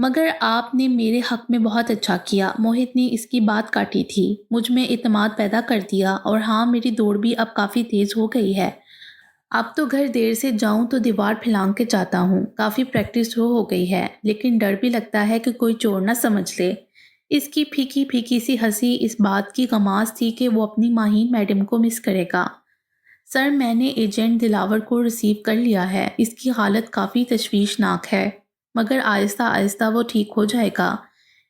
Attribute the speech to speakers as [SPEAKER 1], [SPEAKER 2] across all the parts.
[SPEAKER 1] مگر آپ نے میرے حق میں بہت اچھا کیا، موہت نے اس کی بات کاٹی تھی۔ مجھ میں اعتماد پیدا کر دیا، اور ہاں، میری دوڑ بھی اب کافی تیز ہو گئی ہے۔ اب تو گھر دیر سے جاؤں تو دیوار پھلانگ کے جاتا ہوں۔ کافی پریکٹس ہو گئی ہے، لیکن ڈر بھی لگتا ہے کہ کوئی چور نہ سمجھ لے۔ اس کی پھیکی پھیکی سی ہنسی اس بات کی غماز تھی کہ وہ اپنی ماہین میڈم کو مس کرے گا۔ سر، میں نے ایجنٹ دلاور کو ریسیو کر لیا ہے۔ اس کی حالت کافی تشویشناک ہے، مگر آہستہ آہستہ وہ ٹھیک ہو جائے گا۔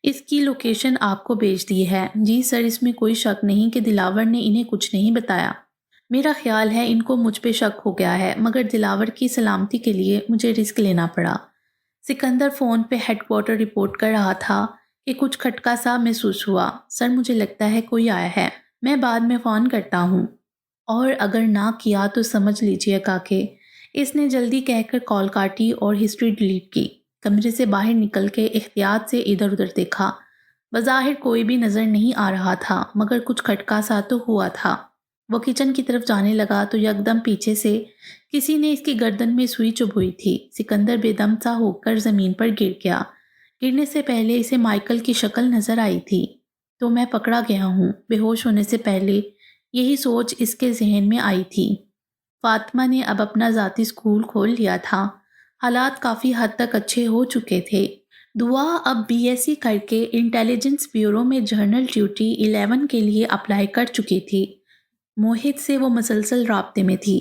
[SPEAKER 1] اس کی لوکیشن آپ کو بھیج دی ہے۔ جی سر، اس میں کوئی شک نہیں کہ دلاور نے انہیں کچھ نہیں بتایا۔ میرا خیال ہے ان کو مجھ پہ شک ہو گیا ہے، مگر دلاور کی سلامتی کے لیے مجھے رسک لینا پڑا۔ سکندر فون پہ ہیڈ کوارٹر رپورٹ کر رہا تھا کہ کچھ کھٹکا سا محسوس ہوا۔ سر، مجھے لگتا ہے کوئی آیا ہے، میں بعد میں فون کرتا ہوں۔ اور اگر نہ کیا تو سمجھ لیجئے گا کہ اس نے جلدی کہہ کر کال کاٹی اور ہسٹری ڈیلیٹ کی۔ کمرے سے باہر نکل کے احتیاط سے ادھر ادھر دیکھا۔ بظاہر کوئی بھی نظر نہیں آ رہا تھا، مگر کچھ کھٹکا سا تو ہوا تھا۔ وہ کچن کی طرف جانے لگا تو یکدم پیچھے سے کسی نے اس کی گردن میں سوئی چبھ ہوئی تھی۔ سکندر بے دم سا ہو کر زمین پر گر گیا۔ گرنے سے پہلے اسے مائیکل کی شکل نظر آئی تھی۔ تو میں پکڑا گیا ہوں۔ بے ہوش ہونے سے پہلے یہی سوچ اس کے ذہن میں آئی تھی۔ فاطمہ نے اب اپنا ذاتی اسکول کھول لیا تھا۔ حالات کافی حد تک اچھے ہو چکے تھے۔ دعا اب بی ایس سی کر کے انٹیلیجنس بیورو میں جرنل ڈیوٹی 11 کے لیے اپلائی کر چکی تھی۔ موہت سے وہ مسلسل رابطے میں تھی۔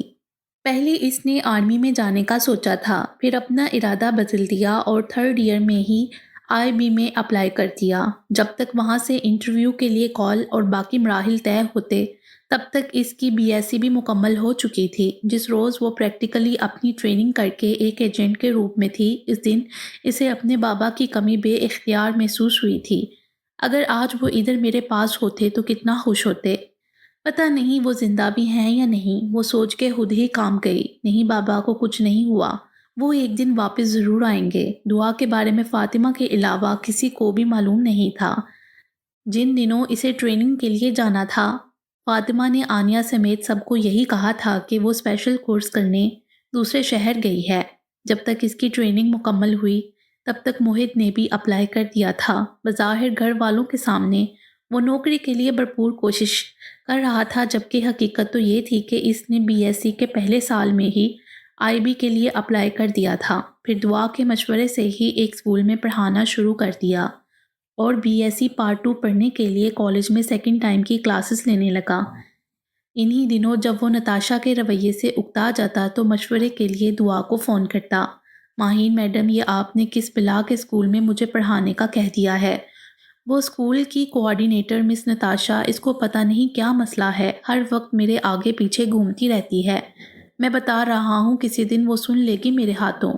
[SPEAKER 1] پہلے اس نے آرمی میں جانے کا سوچا تھا، پھر اپنا ارادہ بدل دیا اور 3rd ایئر میں ہی آئی بی میں اپلائی کر دیا۔ جب تک وہاں سے انٹرویو کے لیے کال اور باقی مراحل طے ہوتے، تب تک اس کی بی ایس سی بھی مکمل ہو چکی تھی۔ جس روز وہ پریکٹیکلی اپنی ٹریننگ کر کے ایک ایجنٹ کے روپ میں تھی، اس دن اسے اپنے بابا کی کمی بے اختیار محسوس ہوئی تھی۔ اگر آج وہ ادھر میرے پاس ہوتے تو کتنا خوش ہوتے۔ پتہ نہیں وہ زندہ بھی ہیں یا نہیں۔ وہ سوچ کے خود ہی کام گئی۔ نہیں، بابا کو کچھ نہیں ہوا، وہ ایک دن واپس ضرور آئیں گے۔ دعا کے بارے میں فاطمہ کے علاوہ کسی کو بھی معلوم نہیں تھا۔ جن دنوں اسے ٹریننگ کے لیے جانا تھا، فاطمہ نے آنیا سمیت سب کو یہی کہا تھا کہ وہ اسپیشل کورس کرنے دوسرے شہر گئی ہے۔ جب تک اس کی ٹریننگ مکمل ہوئی، تب تک موہت نے بھی اپلائی کر دیا تھا۔ بظاہر گھر والوں کے سامنے وہ نوکری کے لیے بھرپور کوشش کر رہا تھا، جبکہ حقیقت تو یہ تھی کہ اس نے بی ایس سی کے پہلے سال میں ہی آئی بی کے لیے اپلائی کر دیا تھا، پھر دعا کے مشورے سے ہی ایک اسکول میں پڑھانا شروع کر دیا اور بی ایس سی پارٹ 2 پڑھنے کے لیے کالج میں سیکنڈ ٹائم کی کلاسز لینے لگا۔ انہی دنوں جب وہ نتاشا کے رویے سے اکتا جاتا تو مشورے کے لیے دعا کو فون کرتا۔ ماہین میڈم، یہ آپ نے کس بلا کے اسکول میں مجھے پڑھانے کا کہہ دیا ہے؟ وہ اسکول کی کوآرڈینیٹر مس نتاشا، اس کو پتہ نہیں کیا مسئلہ ہے، ہر وقت میرے آگے پیچھے گھومتی رہتی ہے۔ میں بتا رہا ہوں، کسی دن وہ سن لے گی میرے ہاتھوں۔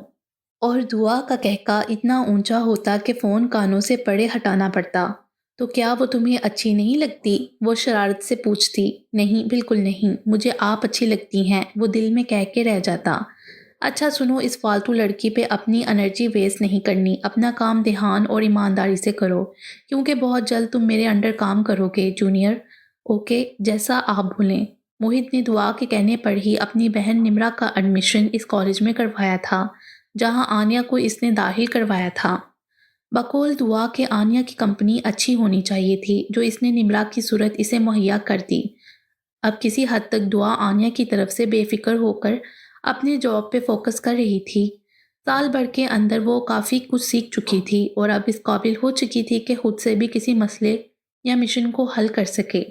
[SPEAKER 1] اور دعا کا کہکا اتنا اونچا ہوتا کہ فون کانوں سے پرے ہٹانا پڑتا۔ تو کیا وہ تمہیں اچھی نہیں لگتی؟ وہ شرارت سے پوچھتی۔ نہیں، بالکل نہیں، مجھے آپ اچھی لگتی ہیں، وہ دل میں کہہ کے رہ جاتا۔ اچھا سنو، اس فالتو لڑکی پہ اپنی انرجی ویسٹ نہیں کرنی، اپنا کام دھیان اور ایمانداری سے کرو، کیونکہ بہت جلد تم میرے انڈر کام کرو گے جونیئر۔ اوکے، جیسا آپ بھولیں۔ موہت نے دعا کے کہنے پر ہی اپنی بہن نمرا کا ایڈمیشن اس کالج میں کروایا تھا جہاں آنیا کو اس نے داخل کروایا تھا۔ بقول دعا کہ آنیا کی کمپنی اچھی ہونی چاہیے تھی، جو اس نے نمرا کی صورت اسے مہیا کر دی۔ اب کسی حد تک دعا آنیا کی طرف سے بے فکر ہو کر اپنے جاب پہ فوکس کر رہی تھی۔ سال بھر کے اندر وہ کافی کچھ سیکھ چکی تھی اور اب اس قابل ہو چکی تھی کہ خود سے بھی کسی مسئلے یا مشن کو حل کر سکے۔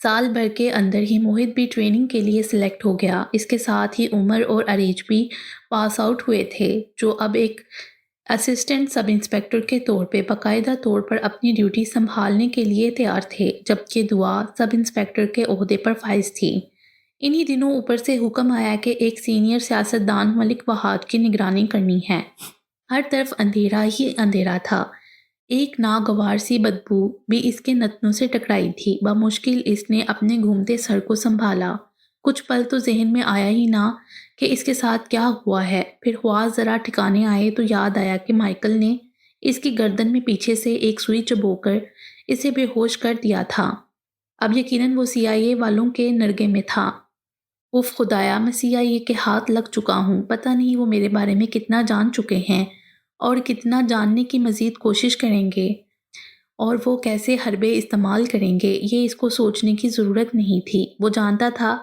[SPEAKER 1] سال بھر کے اندر ہی موہت بھی ٹریننگ کے لیے سلیکٹ ہو گیا۔ اس کے ساتھ ہی عمر اور عریج بھی پاس آؤٹ ہوئے تھے، جو اب ایک اسسٹنٹ سب انسپیکٹر کے طور پہ باقاعدہ طور پر اپنی ڈیوٹی سنبھالنے کے لیے تیار تھے، جبکہ دعا سب انسپیکٹر کے عہدے پر فائز تھی۔ انہی دنوں اوپر سے حکم آیا کہ ایک سینئر سیاستدان ملک وحاد کی نگرانی کرنی ہے۔ ہر طرف اندھیرا ہی اندھیرا تھا۔ ایک ناگوار سی بدبو بھی اس کے نتنوں سے ٹکرائی تھی۔ بمشکل اس نے اپنے گھومتے سر کو سنبھالا۔ کچھ پل تو ذہن میں آیا ہی نہ کہ اس کے ساتھ کیا ہوا ہے۔ پھر حواس ذرا ٹھکانے آئے تو یاد آیا کہ مائیکل نے اس کی گردن میں پیچھے سے ایک سوئی چبو کر اسے بے ہوش کر دیا تھا۔ اب یقیناً وہ سی آئی اے والوں کے نرغے میں تھا۔ اف خدایا، میں سی آئی اے کے ہاتھ لگ چکا ہوں۔ پتہ نہیں وہ میرے بارے میں کتنا جان چکے ہیں اور کتنا جاننے کی مزید کوشش کریں گے، اور وہ کیسے حربے استعمال کریں گے، یہ اس کو سوچنے کی ضرورت نہیں تھی۔ وہ جانتا تھا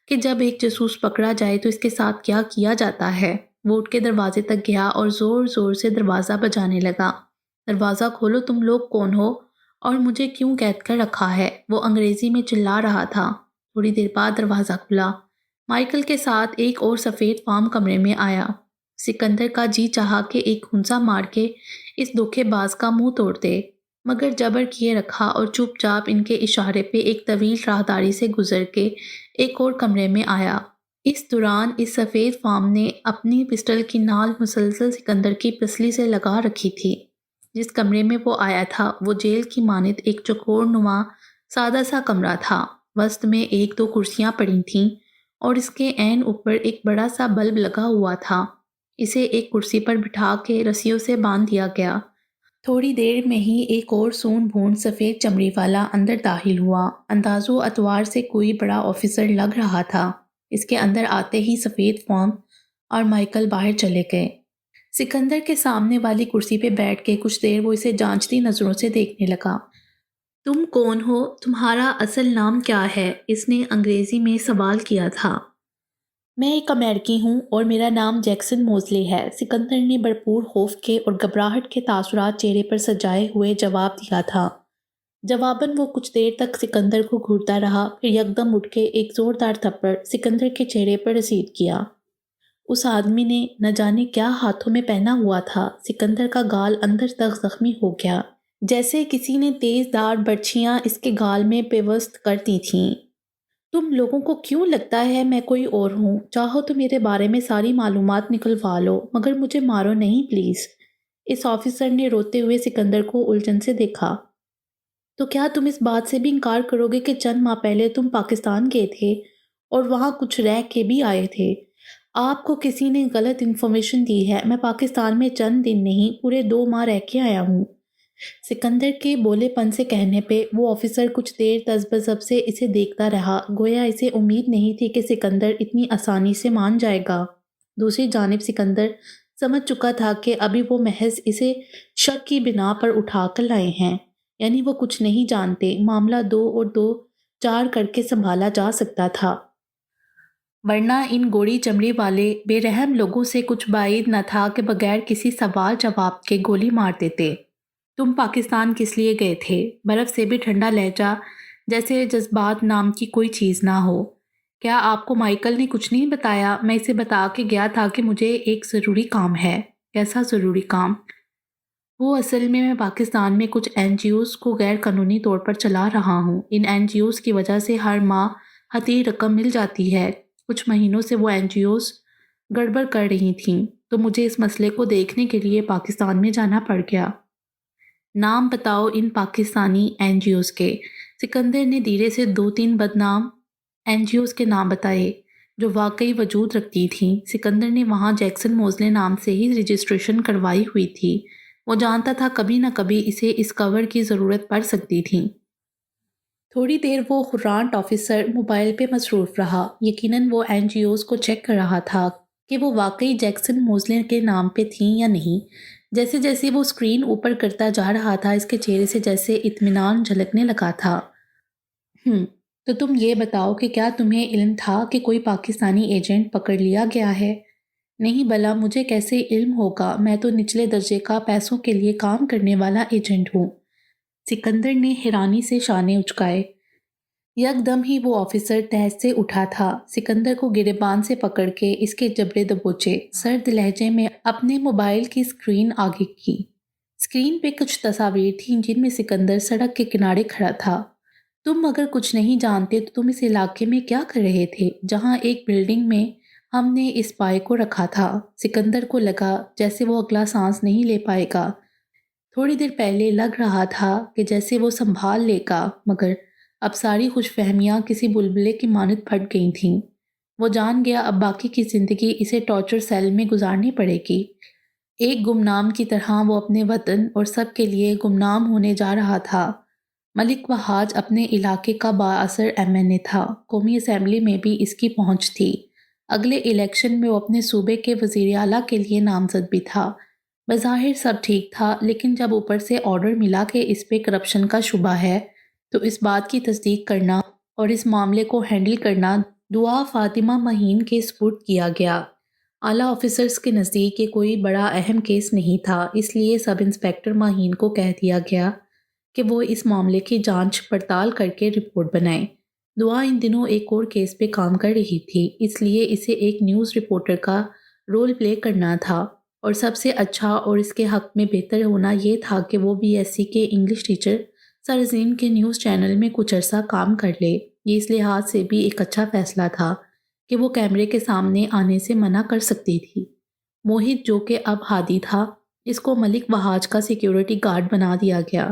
[SPEAKER 1] کہ جب ایک جاسوس پکڑا جائے تو اس کے ساتھ کیا کیا جاتا ہے۔ وہ اٹھ کے دروازے تک گیا اور زور زور سے دروازہ بجانے لگا۔ دروازہ کھولو، تم لوگ کون ہو اور مجھے کیوں قید کر رکھا ہے؟ وہ انگریزی میں چلا رہا تھا۔ تھوڑی دیر بعد دروازہ کھلا۔ مائیکل کے ساتھ ایک اور سفید فام کمرے میں آیا۔ سکندر کا جی چاہا کہ ایک ہنسا مار کے اس دھوکے باز کا منہ توڑ دے، مگر جبر کیے رکھا اور چپ چاپ ان کے اشارے پہ ایک طویل راہداری سے گزر کے ایک اور کمرے میں آیا۔ اس دوران اس سفید فام نے اپنی پسٹل کی نال مسلسل سکندر کی پسلی سے لگا رکھی تھی۔ جس کمرے میں وہ آیا تھا وہ جیل کی مانند ایک چوکور نما سادہ سا کمرہ تھا۔ وسط میں ایک دو کرسیاں پڑی تھیں اور اس کے عین اوپر ایک بڑا سا بلب لگا ہوا تھا۔ اسے ایک کرسی پر بٹھا کے رسیوں سے باندھ دیا گیا۔ تھوڑی دیر میں ہی ایک اور سون بھون سفید چمڑی والا اندر داخل ہوا۔ انداز و اطوار سے کوئی بڑا آفیسر لگ رہا تھا۔ اس کے اندر آتے ہی سفید فام اور مائیکل باہر چلے گئے۔ سکندر کے سامنے والی کرسی پہ بیٹھ کے کچھ دیر وہ اسے جانچتی نظروں سے دیکھنے لگا۔ تم کون ہو؟ تمہارا اصل نام کیا ہے؟ اس نے انگریزی میں سوال کیا تھا۔ میں ایک امریکی ہوں اور میرا نام جیکسن موزلی ہے، سکندر نے بھرپور خوف کے اور گھبراہٹ کے تاثرات چہرے پر سجائے ہوئے جواب دیا تھا۔ جواباً وہ کچھ دیر تک سکندر کو گھورتا رہا، پھر یکدم اٹھ کے ایک زوردار تھپڑ سکندر کے چہرے پر رسید کیا۔ اس آدمی نے نہ جانے کیا ہاتھوں میں پہنا ہوا تھا۔ سکندر کا گال اندر تک زخمی ہو گیا، جیسے کسی نے تیز دھار برچھیاں اس کے گال میں پیوست کر دی تھیں۔ تم لوگوں کو کیوں لگتا ہے میں کوئی اور ہوں؟ چاہو تو میرے بارے میں ساری معلومات نکلوا لو، مگر مجھے مارو نہیں پلیز۔ اس آفیسر نے روتے ہوئے سکندر کو الجھن سے دیکھا۔ تو کیا تم اس بات سے بھی انکار کرو گے کہ چند ماہ پہلے تم پاکستان گئے تھے اور وہاں کچھ رہ کے بھی آئے تھے؟ آپ کو کسی نے غلط انفارمیشن دی ہے۔ میں پاکستان میں چند دن نہیں، پورے 2 ماہ رہ کے آیا ہوں۔ سکندر کے بولے پن سے کہنے پہ وہ آفیسر کچھ دیر تذبذب سے اسے دیکھتا رہا، گویا اسے امید نہیں تھی کہ سکندر اتنی آسانی سے مان جائے گا۔ دوسری جانب سکندر سمجھ چکا تھا کہ ابھی وہ محض اسے شک کی بنا پر اٹھا کر لائے ہیں، یعنی وہ کچھ نہیں جانتے۔ معاملہ 2 اور 2 4 کر کے سنبھالا جا سکتا تھا، ورنہ ان گوڑی چمڑی والے بے رحم لوگوں سے کچھ بعید نہ تھا کہ بغیر کسی سوال جواب کے گولی مار دیتے۔ تم پاکستان کس لیے گئے تھے؟ برف سے بھی ٹھنڈا لہجہ، جیسے جذبات نام کی کوئی چیز نہ ہو۔ کیا آپ کو مائیکل نے کچھ نہیں بتایا؟ میں اسے بتا کے گیا تھا کہ مجھے ایک ضروری کام ہے۔ کیسا ضروری کام؟ وہ اصل میں پاکستان میں کچھ این جی اوز کو غیر قانونی طور پر چلا رہا ہوں۔ ان این جی اوز کی وجہ سے ہر ماہ حقیر رقم مل جاتی ہے۔ کچھ مہینوں سے وہ این جی اوز گڑبڑ کر رہی تھیں، تو مجھے اس مسئلے کو دیکھنے کے لیے پاکستان میں جانا پڑ گیا۔ نام بتاؤ ان پاکستانی این جی اوز کے۔ سکندر نے دھیرے سے 2-3 بدنام این جی اوز کے نام بتائے جو واقعی وجود رکھتی تھیں۔ سکندر نے وہاں جیکسن موزلے نام سے ہی رجسٹریشن کروائی ہوئی تھی۔ وہ جانتا تھا کبھی نہ کبھی اسے اس کور کی ضرورت پڑ سکتی تھی۔ تھوڑی دیر وہ خرانٹ آفیسر موبائل پہ مصروف رہا، یقیناً وہ این جی اوز کو چیک کر رہا تھا کہ وہ واقعی جیکسن موزلے کے نام پہ تھیں یا نہیں۔ جیسے جیسے وہ اسکرین اوپر کرتا جا رہا تھا، اس کے چہرے سے جیسے اطمینان جھلکنے لگا تھا۔ تو تم یہ بتاؤ کہ کیا تمہیں علم تھا کہ کوئی پاکستانی ایجنٹ پکڑ لیا گیا ہے؟ نہیں بلا، مجھے کیسے علم ہوگا؟ میں تو نچلے درجے کا پیسوں کے لیے کام کرنے والا ایجنٹ ہوں۔ سکندر نے حیرانی سے شانے اچکائے۔ یکدم ہی وہ آفیسر تحت سے اٹھا تھا، سکندر کو گریبان سے پکڑ کے اس کے جبڑے دبوچے، سرد لہجے میں اپنے موبائل کی اسکرین آگے کی۔ اسکرین پہ کچھ تصاویر تھیں جن میں سکندر سڑک کے کنارے کھڑا تھا۔ تم اگر کچھ نہیں جانتے تو تم اس علاقے میں کیا کر رہے تھے جہاں ایک بلڈنگ میں ہم نے اس پائے کو رکھا تھا؟ سکندر کو لگا جیسے وہ اگلا سانس نہیں لے پائے گا۔ تھوڑی دیر پہلے لگ رہا تھا کہ جیسے وہ سنبھال لے گا، مگر اب ساری خوش فہمیاں کسی بلبلے کی مانند پھٹ گئی تھیں۔ وہ جان گیا اب باقی کی زندگی اسے ٹارچر سیل میں گزارنی پڑے گی۔ ایک گمنام کی طرح وہ اپنے وطن اور سب کے لیے گمنام ہونے جا رہا تھا۔ ملک وحاج اپنے علاقے کا بااثر ایم این اے تھا، قومی اسمبلی میں بھی اس کی پہنچ تھی۔ اگلے الیکشن میں وہ اپنے صوبے کے وزیر اعلیٰ کے لیے نامزد بھی تھا۔ بظاہر سب ٹھیک تھا، لیکن جب اوپر سے آرڈر ملا کہ اس پہ کرپشن کا شبہ ہے تو اس بات کی تصدیق کرنا اور اس معاملے کو ہینڈل کرنا دعا فاطمہ مہین کے سپرد کیا گیا۔ اعلیٰ آفیسرز کے نزدیک یہ کوئی بڑا اہم کیس نہیں تھا، اس لیے سب انسپکٹر مہین کو کہہ دیا گیا کہ وہ اس معاملے کی جانچ پڑتال کر کے رپورٹ بنائیں۔ دعا ان دنوں ایک اور کیس پہ کام کر رہی تھی، اس لیے اسے ایک نیوز رپورٹر کا رول پلے کرنا تھا، اور سب سے اچھا اور اس کے حق میں بہتر ہونا یہ تھا کہ وہ بی ایس سی کے انگلش ٹیچر سرعظیم کے نیوز چینل میں کچھ عرصہ کام کر لے۔ یہ اس لحاظ سے بھی ایک اچھا فیصلہ تھا کہ وہ کیمرے کے سامنے آنے سے منع کر سکتی تھی۔ موہت، جو کہ اب ہادی تھا، اس کو ملک وحاج کا سیکیورٹی گارڈ بنا دیا گیا۔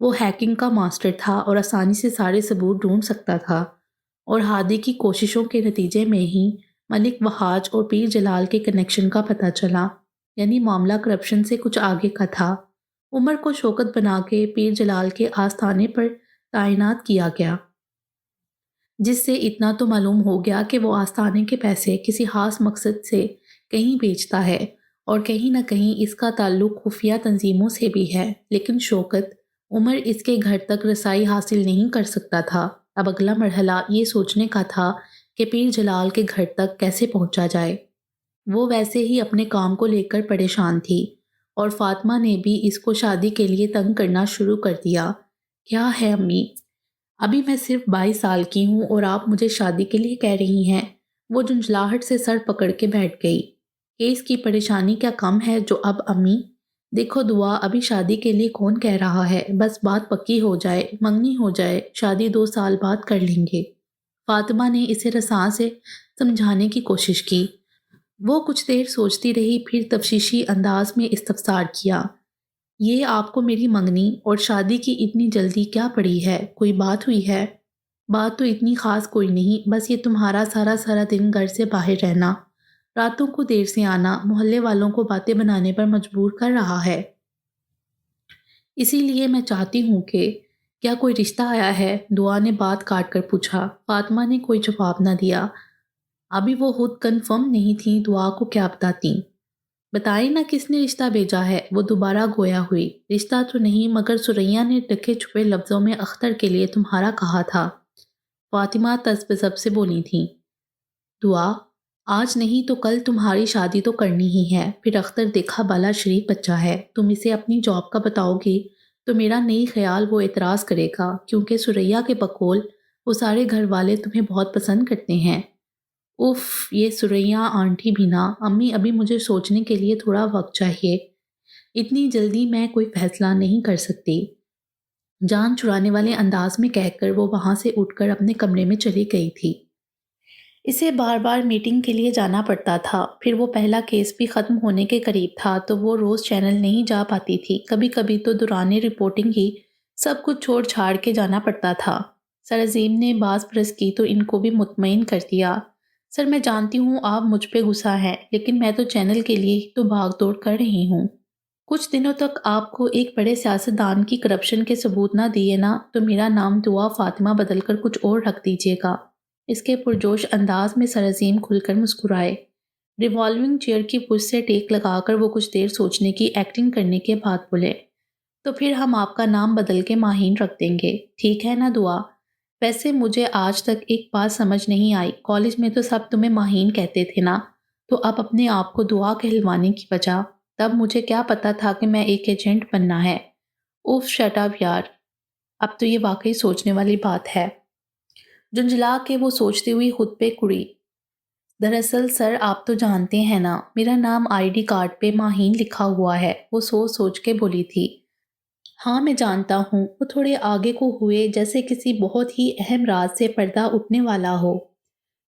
[SPEAKER 1] وہ ہیکنگ کا ماسٹر تھا اور آسانی سے سارے ثبوت ڈھونڈ سکتا تھا، اور ہادی کی کوششوں کے نتیجے میں ہی ملک وحاج اور پیر جلال کے کنیکشن کا پتہ چلا، یعنی معاملہ کرپشن سے کچھ آگے کا تھا۔ عمر کو شوکت بنا کے پیر جلال کے آستانے پر تعینات کیا گیا، جس سے اتنا تو معلوم ہو گیا کہ وہ آستانے کے پیسے کسی خاص مقصد سے کہیں بیچتا ہے، اور کہیں نہ کہیں اس کا تعلق خفیہ تنظیموں سے بھی ہے۔ لیکن شوکت، عمر اس کے گھر تک رسائی حاصل نہیں کر سکتا تھا۔ اب اگلا مرحلہ یہ سوچنے کا تھا کہ پیر جلال کے گھر تک کیسے پہنچا جائے۔ وہ ویسے ہی اپنے کام کو لے کر پریشان تھی، اور فاطمہ نے بھی اس کو شادی کے لیے تنگ کرنا شروع کر دیا۔ کیا ہے امی، ابھی میں صرف 22 سال کی ہوں اور آپ مجھے شادی کے لیے کہہ رہی ہیں؟ وہ جھنجھلاہٹ سے سر پکڑ کے بیٹھ گئی۔ کیس کی پریشانی کیا کم ہے جو اب امی؟ دیکھو دعا، ابھی شادی کے لیے کون کہہ رہا ہے، بس بات پکی ہو جائے، منگنی ہو جائے، شادی 2 سال بعد کر لیں گے۔ فاطمہ نے اسے رساں سے سمجھانے کی کوشش کی۔ وہ کچھ دیر سوچتی رہی، پھر تفتیشی انداز میں استفسار کیا، یہ آپ کو میری منگنی اور شادی کی اتنی جلدی کیا پڑی ہے؟ کوئی بات ہوئی ہے؟ بات تو اتنی خاص کوئی نہیں، بس یہ تمہارا سارا دن گھر سے باہر رہنا، راتوں کو دیر سے آنا، محلے والوں کو باتیں بنانے پر مجبور کر رہا ہے۔ اسی لیے میں چاہتی ہوں کہ کیا کوئی رشتہ آیا ہے؟ دعا نے بات کاٹ کر پوچھا۔ فاطمہ نے کوئی جواب نہ دیا۔ ابھی وہ خود کنفرم نہیں تھیں دعا کو کیا بتاتیں۔ بتائیں نا کس نے رشتہ بھیجا ہے؟ وہ دوبارہ گویا ہوئی۔ رشتہ تو نہیں، مگر سریا نے ڈھکے چھپے لفظوں میں اختر کے لیے تمہارا کہا تھا، فاطمہ تذبذب سے بولی تھیں۔ دعا، آج نہیں تو کل تمہاری شادی تو کرنی ہی ہے، پھر اختر دیکھا بالا شریف بچہ ہے، تم اسے اپنی جاب کا بتاؤ گی تو میرا نہیں خیال وہ اعتراض کرے گا، کیونکہ سریا کے بقول وہ سارے گھر والے تمہیں بہت پسند کرتے ہیں۔ اف، یہ سریا آنٹی بھی نا، امی ابھی مجھے سوچنے کے لیے تھوڑا وقت چاہیے، اتنی جلدی میں کوئی فیصلہ نہیں کر سکتی، جان چھڑانے والے انداز میں کہہ کر وہ وہاں سے اٹھ کر اپنے کمرے میں چلی گئی تھی۔ اسے بار بار میٹنگ کے لیے جانا پڑتا تھا، پھر وہ پہلا کیس بھی ختم ہونے کے قریب تھا تو وہ روز چینل نہیں جا پاتی تھی، کبھی کبھی تو دوران رپورٹنگ ہی سب کچھ چھوڑ چھاڑ کے جانا پڑتا تھا۔ سرعظیم نے باز پرس کی تو ان کو بھی مطمئن کر دیا۔ سر، میں جانتی ہوں آپ مجھ پہ غصہ ہیں، لیکن میں تو چینل کے لیے ہی تو بھاگ دوڑ کر رہی ہوں۔ کچھ دنوں تک آپ کو ایک بڑے سیاستدان کی کرپشن کے ثبوت نہ دیے نا تو میرا نام دعا فاطمہ بدل کر کچھ اور رکھ دیجیے گا۔ اس کے پرجوش انداز میں سرعظیم کھل کر مسکرائے۔ ریوالونگ چیئر کی پشت سے ٹیک لگا کر وہ کچھ دیر سوچنے کی ایکٹنگ کرنے کے بعد بولے، تو پھر ہم آپ کا نام بدل کے ماہین رکھ دیں گے، ٹھیک ہے نا دعا؟ ویسے مجھے آج تک ایک بات سمجھ نہیں آئی، کالج میں تو سب تمہیں ماہین کہتے تھے نا، تو اب اپنے آپ کو دعا کہلوانے کی وجہ؟ تب مجھے کیا پتا تھا کہ میں ایک ایجنٹ بننا ہے؟ اوف، شٹ اپ یار، اب تو یہ واقعی سوچنے والی بات ہے۔ جھنجھلا کے وہ سوچتی ہوئی خود پہ کڑی، دراصل سر آپ تو جانتے ہیں نا، میرا نام آئی ڈی کارڈ پہ ماہین لکھا ہوا ہے۔ وہ سوچ سوچ کے بولی تھی۔ ہاں میں جانتا ہوں۔ وہ تھوڑے آگے کو ہوئے جیسے کسی بہت ہی اہم راز سے پردہ اٹھنے والا ہو۔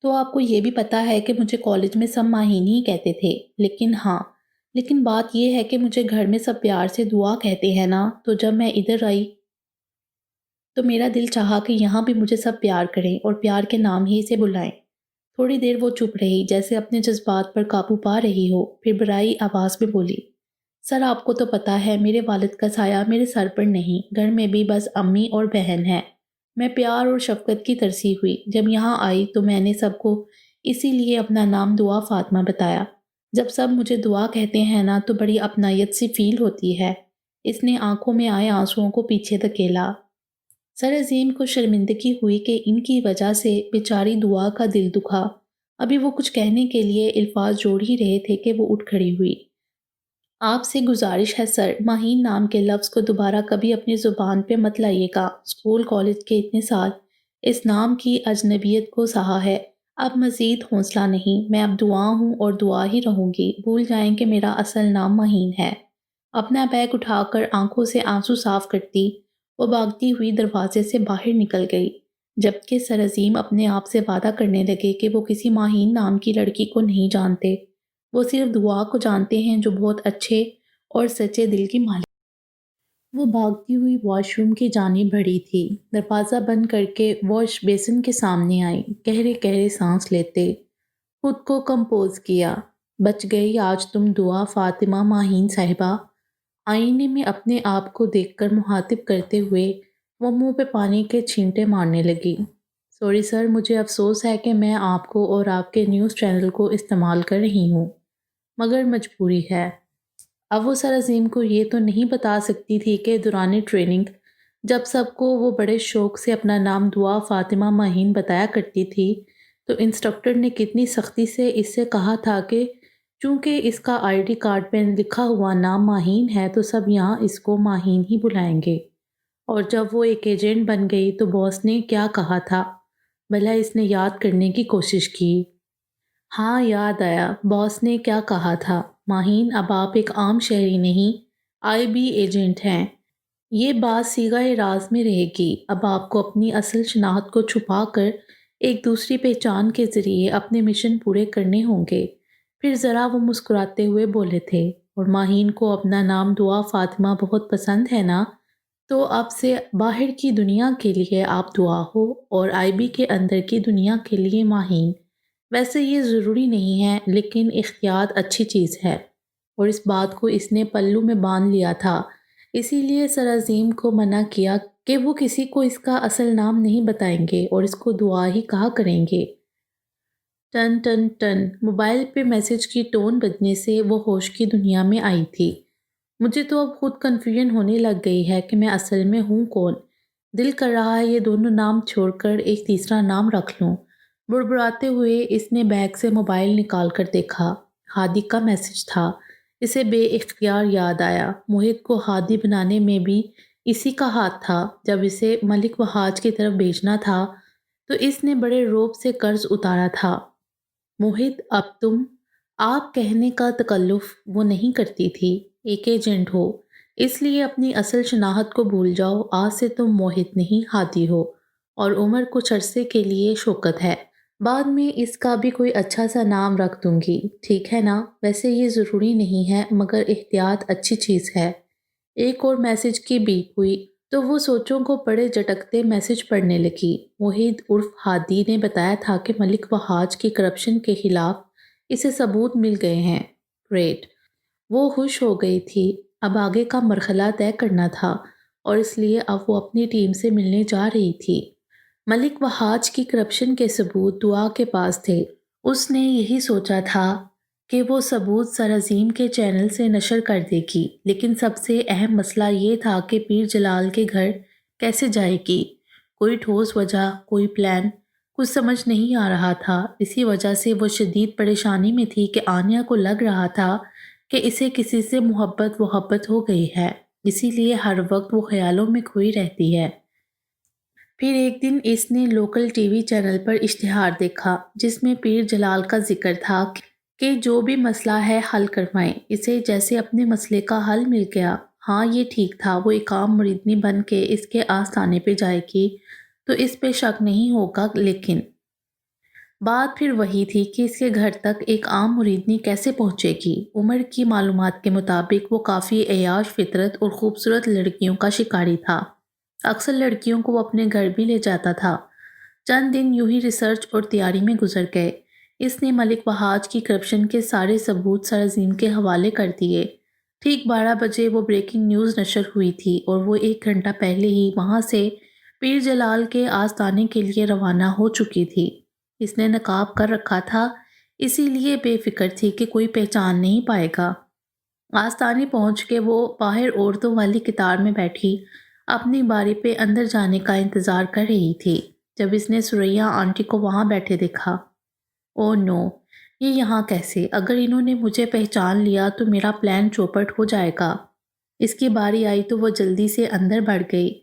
[SPEAKER 1] تو آپ کو یہ بھی پتا ہے کہ مجھے کالج میں سب ماہین ہی کہتے تھے، لیکن بات یہ ہے کہ مجھے گھر میں سب پیار سے دعا کہتے ہیں نا، تو جب میں ادھر آئی تو میرا دل چاہا کہ یہاں بھی مجھے سب پیار کریں اور پیار کے نام ہی سے بلائیں۔ تھوڑی دیر وہ چپ رہی، جیسے اپنے جذبات پر قابو پا رہی ہو، پھر برائی آواز میں بولی، سر آپ کو تو پتا ہے میرے والد کا سایہ میرے سر پر نہیں، گھر میں بھی بس امی اور بہن ہے۔ میں پیار اور شفقت کی ترسی ہوئی، جب یہاں آئی تو میں نے سب کو اسی لیے اپنا نام دعا فاطمہ بتایا۔ جب سب مجھے دعا کہتے ہیں نا تو بڑی اپنائیت سی فیل ہوتی ہے۔ اس نے آنکھوں میں آئے آنسوؤں کو پیچھے دھکیلا۔ سر عظیم کو شرمندگی ہوئی کہ ان کی وجہ سے بیچاری دعا کا دل دکھا۔ ابھی وہ کچھ کہنے کے لیے الفاظ جوڑ ہی رہے تھے کہ وہ اٹھ کھڑی ہوئی۔ آپ سے گزارش ہے سر، ماہین نام کے لفظ کو دوبارہ کبھی اپنی زبان پہ مت لائیے گا۔ اسکول کالج کے اتنے سال اس نام کی اجنبیت کو سہا ہے۔ اب مزید حوصلہ نہیں، میں اب دعا ہوں اور دعا ہی رہوں گی۔ بھول جائیں کہ میرا اصل نام ماہین ہے۔ اپنا بیگ اٹھا کر آنکھوں سے آنسو صاف کرتی وہ بھاگتی ہوئی دروازے سے باہر نکل گئی، جبکہ سر عظیم اپنے آپ سے وعدہ کرنے لگے کہ وہ کسی ماہین نام کی لڑکی کو نہیں جانتے، وہ صرف دعا کو جانتے ہیں جو بہت اچھے اور سچے دل کی مالک۔ وہ بھاگتی ہوئی واش روم کی جانب بڑھی تھی، دروازہ بند کر کے واش بیسن کے سامنے آئی، گہرے گہرے سانس لیتے خود کو کمپوز کیا۔ بچ گئی آج تم دعا فاطمہ ماہین صاحبہ۔ آئینے میں اپنے آپ کو دیکھ کر مخاطب کرتے ہوئے وہ منہ پہ پانی کے چھینٹے مارنے لگی۔ سوری سر، مجھے افسوس ہے کہ میں آپ کو اور آپ کے نیوز چینل کو استعمال کر رہی ہوں، مگر مجبوری ہے۔ اب وہ سر عظیم کو یہ تو نہیں بتا سکتی تھی کہ دوران ٹریننگ جب سب کو وہ بڑے شوق سے اپنا نام دعا فاطمہ ماہین بتایا کرتی تھی تو انسٹرکٹر نے کتنی سختی سے اس سے کہا تھا کہ چونکہ اس کا آئی ڈی کارڈ پہ لکھا ہوا نام ماہین ہے تو سب یہاں اس کو ماہین ہی بلائیں گے۔ اور جب وہ ایک ایجنٹ بن گئی تو باس نے کیا کہا تھا، بھلا اس نے یاد کرنے کی کوشش کی۔ ہاں یاد آیا، باس نے کیا کہا تھا، ماہین اب آپ ایک عام شہری نہیں، آئی بی ایجنٹ ہیں۔ یہ بات صیغہ راز میں رہے گی۔ اب آپ کو اپنی اصل شناخت کو چھپا کر ایک دوسری پہچان کے ذریعے اپنے مشن پورے کرنے ہوں گے۔ پھر ذرا وہ مسکراتے ہوئے بولے تھے، اور ماہین کو اپنا نام دعا فاطمہ بہت پسند ہے نا، تو اب سے باہر کی دنیا کے لیے آپ دعا ہو اور آئی بی کے اندر کی دنیا کے لیے ماہین۔ ویسے یہ ضروری نہیں ہے، لیکن احتیاط اچھی چیز ہے، اور اس بات کو اس نے پلو میں باندھ لیا تھا، اسی لیے سر عظیم کو منع کیا کہ وہ کسی کو اس کا اصل نام نہیں بتائیں گے اور اس کو دعا ہی کہا کریں گے۔ ٹن ٹن ٹن موبائل پہ میسج کی ٹون بجنے سے وہ ہوش کی دنیا میں آئی تھی۔ مجھے تو اب خود کنفیوژن ہونے لگ گئی ہے کہ میں اصل میں ہوں کون۔ دل کر رہا ہے یہ دونوں نام چھوڑ کر ایک تیسرا نام رکھ لوں۔ بڑبڑاتے ہوئے اس نے بیگ سے موبائل نکال کر دیکھا، ہادی کا میسج تھا۔ اسے بے اختیار یاد آیا، موہت کو ہادی بنانے میں بھی اسی کا ہاتھ تھا۔ جب اسے ملک وحاج کی طرف بھیجنا تھا تو اس نے بڑے روب سے قرض اتارا تھا۔ موہت اب تم آپ کہنے کا تکلف وہ نہیں کرتی تھی، ایک ایجنٹ ہو، اس لیے اپنی اصل شناخت کو بھول جاؤ۔ آج سے تم موہت نہیں ہادی ہو، اور عمر کچھ عرصے کے لیے شوکت ہے، بعد میں اس کا بھی کوئی اچھا سا نام رکھ دوں گی، ٹھیک ہے نا؟ ویسے یہ ضروری نہیں ہے، مگر احتیاط اچھی چیز ہے۔ ایک اور میسج کی بیپ ہوئی تو وہ سوچوں کو بڑے جھٹکتے میسج پڑھنے لگی۔ موہت عرف ہادی نے بتایا تھا کہ ملک وحاج کی کرپشن کے خلاف اسے ثبوت مل گئے ہیں۔ گریٹ، وہ خوش ہو گئی تھی۔ اب آگے کا مرحلہ طے کرنا تھا، اور اس لیے اب وہ اپنی ٹیم سے ملنے جا رہی تھی۔ ملک وحاج کی کرپشن کے ثبوت دعا کے پاس تھے۔ اس نے یہی سوچا تھا کہ وہ ثبوت سر عظیم کے چینل سے نشر کر دے گی، لیکن سب سے اہم مسئلہ یہ تھا کہ پیر جلال کے گھر کیسے جائے گی۔ کوئی ٹھوس وجہ، کوئی پلان، کچھ سمجھ نہیں آ رہا تھا۔ اسی وجہ سے وہ شدید پریشانی میں تھی کہ آنیہ کو لگ رہا تھا کہ اسے کسی سے محبت ہو گئی ہے، اسی لیے ہر وقت وہ خیالوں میں کھوئی رہتی ہے۔ پھر ایک دن اس نے لوکل ٹی وی چینل پر اشتہار دیکھا جس میں پیر جلال کا ذکر تھا کہ جو بھی مسئلہ ہے حل کروائیں۔ اسے جیسے اپنے مسئلے کا حل مل گیا۔ ہاں یہ ٹھیک تھا، وہ ایک عام مریدنی بن کے اس کے آستانے پہ جائے گی تو اس پہ شک نہیں ہوگا، لیکن بات پھر وہی تھی کہ اس کے گھر تک ایک عام مریدنی کیسے پہنچے گی۔ عمر کی معلومات کے مطابق وہ کافی عیاش فطرت اور خوبصورت لڑکیوں کا شکاری تھا، اکثر لڑکیوں کو وہ اپنے گھر بھی لے جاتا تھا۔ چند دن یوں ہی ریسرچ اور تیاری میں گزر گئے۔ اس نے ملک وحاج کی کرپشن کے سارے ثبوت سر عظیم کے حوالے کر دیے۔ ٹھیک 12 بجے وہ بریکنگ نیوز نشر ہوئی تھی اور وہ 1 گھنٹہ پہلے ہی وہاں سے پیر جلال کے آستانے کے لیے روانہ ہو چکی تھی۔ اس نے نقاب کر رکھا تھا، اسی لیے بے فکر تھی کہ کوئی پہچان نہیں پائے گا۔ آستانے پہنچ کے وہ باہر عورتوں والی قطار میں بیٹھی اپنی باری پہ اندر جانے کا انتظار کر رہی تھی جب اس نے سریا آنٹی کو وہاں بیٹھے دیکھا۔ او نو، یہ یہاں کیسے؟ اگر انہوں نے مجھے پہچان لیا تو میرا پلان چوپٹ ہو جائے گا۔ اس کی باری آئی تو وہ جلدی سے اندر بڑھ گئی۔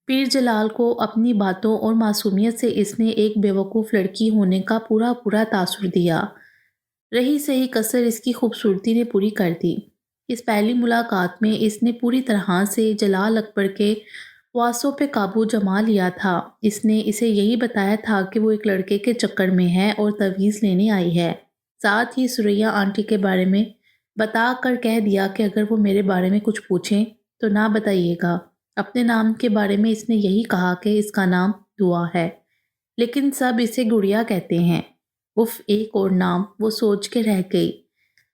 [SPEAKER 1] پیر جلال کو اپنی باتوں اور معصومیت سے اس نے ایک بیوقوف لڑکی ہونے کا پورا تاثر دیا۔ رہی صحیح کسر اس کی خوبصورتی نے پوری کر دی۔ اس پہلی ملاقات میں اس نے پوری طرح سے جلال اکبر کے واسوں پہ قابو جما لیا تھا۔ اس نے اسے یہی بتایا تھا کہ وہ ایک لڑکے کے چکر میں ہے اور تویز لینے آئی ہے۔ ساتھ ہی سریا آنٹی کے بارے میں بتا کر کہہ دیا کہ اگر وہ میرے بارے میں کچھ پوچھیں تو نہ بتائیے گا۔ اپنے نام کے بارے میں اس نے یہی کہا کہ اس کا نام دعا ہے، لیکن سب اسے گڑیا کہتے ہیں۔ اف، ایک اور نام، وہ سوچ کے رہ گئی۔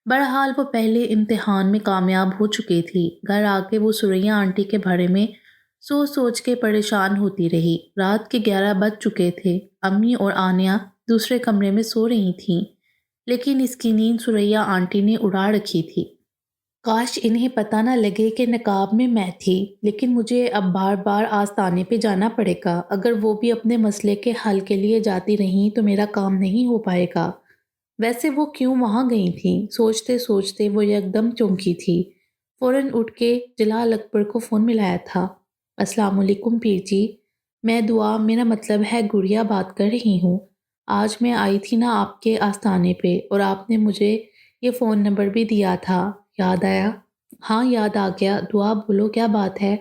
[SPEAKER 1] بہرحال وہ پہلے امتحان میں کامیاب ہو چکی تھی۔ گھر آ کے وہ سریا آنٹی کے بارے میں سوچ کے پریشان ہوتی رہی۔ رات کے 11 بج چکے تھے۔ امی اور آنیا دوسرے کمرے میں سو رہی تھیں، لیکن اس کی نیند سریا آنٹی نے اڑا رکھی تھی۔ کاش انہیں پتہ نہ لگے کہ نقاب میں تھی، لیکن مجھے اب بار بار آستانے پہ جانا پڑے گا۔ اگر وہ بھی اپنے مسئلے کے حل کے لیے جاتی رہیں تو میرا کام نہیں ہو پائے گا۔ ویسے وہ کیوں وہاں گئی تھیں؟ سوچتے وہ یکدم چونکی تھی۔ فوراً اٹھ کے جلال اکبر کو فون ملایا تھا۔ السلام علیکم پیر جی، میں دعا، میرا مطلب ہے گڑیا بات کر رہی ہوں۔ آج میں آئی تھی نا آپ کے آستانے پہ، اور آپ نے مجھے یہ فون نمبر بھی دیا تھا، یاد آیا؟ ہاں یاد آ گیا، دعا بولو کیا بات ہے؟